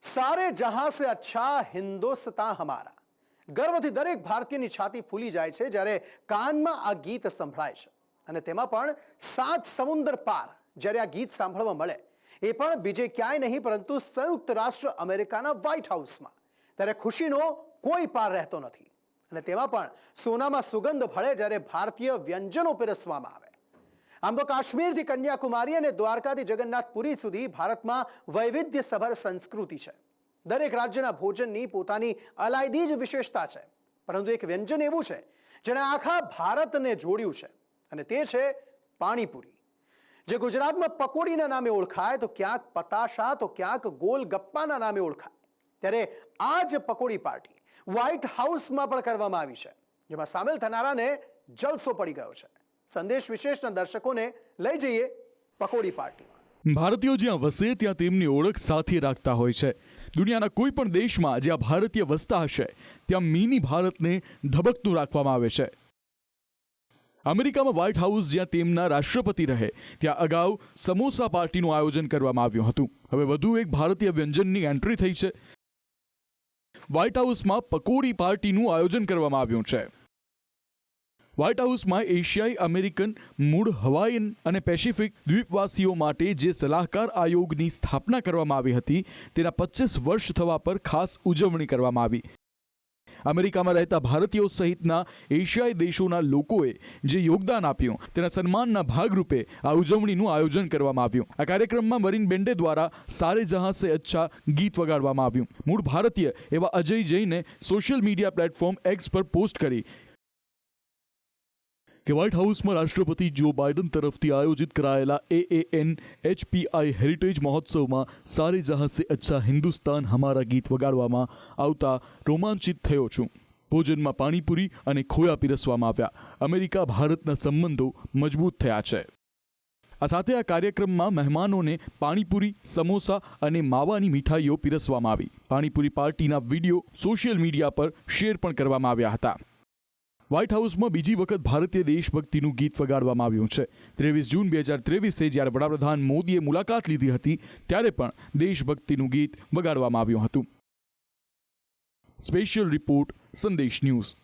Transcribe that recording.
सारे जहां से अच्छा हिंदुस्तान हमारा। ગર્વથી દરેક ભારતીયની છાતી ફૂલી જાય છે જ્યારે કાનમાં આ ગીત સંભળાય છે, અને તેમાં પણ 7 સમુદ્ર પાર જ્યારે આ ગીત સાંભળવા મળે, એ પણ બીજે ક્યાંય નહીં પરંતુ સંયુક્ત રાષ્ટ્ર અમેરિકાના વ્હાઇટ હાઉસમાં, ત્યારે ખુશીનો કોઈ પાર રહેતો નથી. અને તેમાં પણ સોનામાં સુગંધ ભળે જ્યારે ભારતીય વ્યંજનો પીરસવામાં આવે. આમ તો કાશ્મીરથી કન્યાકુમારી અને દ્વારકાથી જગન્નાથપુરી સુધી ભારતમાં વૈવિધ્યસભર સંસ્કૃતિ છે. દરેક રાજ્યના ભોજનની પોતાની અલાયદી જ વિશેષતા છે, પરંતુ એક વ્યંજન એવું છે જેણે આખા ભારતને જોડ્યું છે, અને તે છે પાણીપુરી, જે ગુજરાતમાં પકોડીના નામે ઓળખાય તો ક્યાંક પતાશા તો ક્યાંક ગોલગપ્પાના નામે ઓળખાય. ત્યારે આ જ પકોડી પાર્ટી વ્હાઇટ હાઉસમાં પણ કરવામાં આવી છે, જેમાં સામેલ થનારાને જલસો પડી ગયો છે. સંદેશ વિશેષના દર્શકોને લઈ જઈએ પકોડી પાર્ટીમાં. ભારતીયો જ્યાં વસે ત્યાં તેમની ઓળખ સાથે રાખતા હોય છે. દુનિયાના કોઈ પણ દેશમાં જ્યાં ભારતીય વસતા હશે ત્યાં મિની ભારતને ધબકતું રાખવામાં આવે છે. અમેરિકામાં વ્હાઇટ હાઉસ જ્યાં તેમના રાષ્ટ્રપતિ રહે ત્યાં અગાઉ સમોસા પાર્ટીનું આયોજન કરવામાં આવ્યું હતું. હવે વધુ એક ભારતીય વ્યંજનની એન્ટ્રી થઈ છે. વ્હાઇટ હાઉસમાં પકોડી પાર્ટીનું આયોજન કરવામાં આવ્યું છે. વ્હાઇટ હાઉસમાં એશિયાઈ અમેરિકન, મૂળ હવાઈયન અને પેસિફિક દ્વીપવાસીઓ માટે જે સલાહકાર આયોગની સ્થાપના કરવામાં આવી હતી તેના 25 વર્ષ થવા પર ખાસ ઉજવણી કરવામાં આવી. અમેરિકામાં રહેતા ભારતીયો સહિતના એશિયાઈ દેશોના લોકોએ જે યોગદાન આપ્યું તેના સન્માનના ભાગરૂપે આ ઉજવણીનું આયોજન કરવામાં આવ્યું. આ કાર્યક્રમમાં મરીન બેન્ડે દ્વારા સારે જહાં સે અચ્છા ગીત વગાડવામાં આવ્યું. મૂળ ભારતીય એવા અજય જૈને સોશિયલ મીડિયા પ્લેટફોર્મ એક્સ પર પોસ્ટ કરી કે વ્હાઇટ હાઉસમાં રાષ્ટ્રપતિ જો બાઇડન તરફથી આયોજિત કરાયેલા AANHPI હેરિટેજ મહોત્સવમાં સારે જહાં સે અચ્છા હિન્દુસ્તાન હમારા ગીત વગાડવામાં આવતા રોમાંચિત થયો છું. ભોજનમાં પાણીપુરી અને ખોયા પીરસવામાં આવ્યા. અમેરિકા ભારતના સંબંધો મજબૂત થયા છે. આ સાથે આ કાર્યક્રમમાં મહેમાનોને પાણીપુરી, સમોસા અને માવાની મીઠાઈઓ પીરસવામાં આવી. પાણીપુરી પાર્ટીના વિડીયો સોશિયલ મીડિયા પર શેર પણ કરવામાં આવ્યા હતા. વ્હાઇટ હાઉસમાં બીજી વખત ભારતીય દેશભક્તિનું ગીત વગાડવામાં આવ્યું છે. 23 જૂન 2023 જ્યારે વડાપ્રધાન મોદીએ મુલાકાત લીધી હતી ત્યારે પણ દેશભક્તિનું ગીત વગાડવામાં આવ્યું હતું. સ્પેશિયલ રિપોર્ટ, સંદેશ ન્યૂઝ.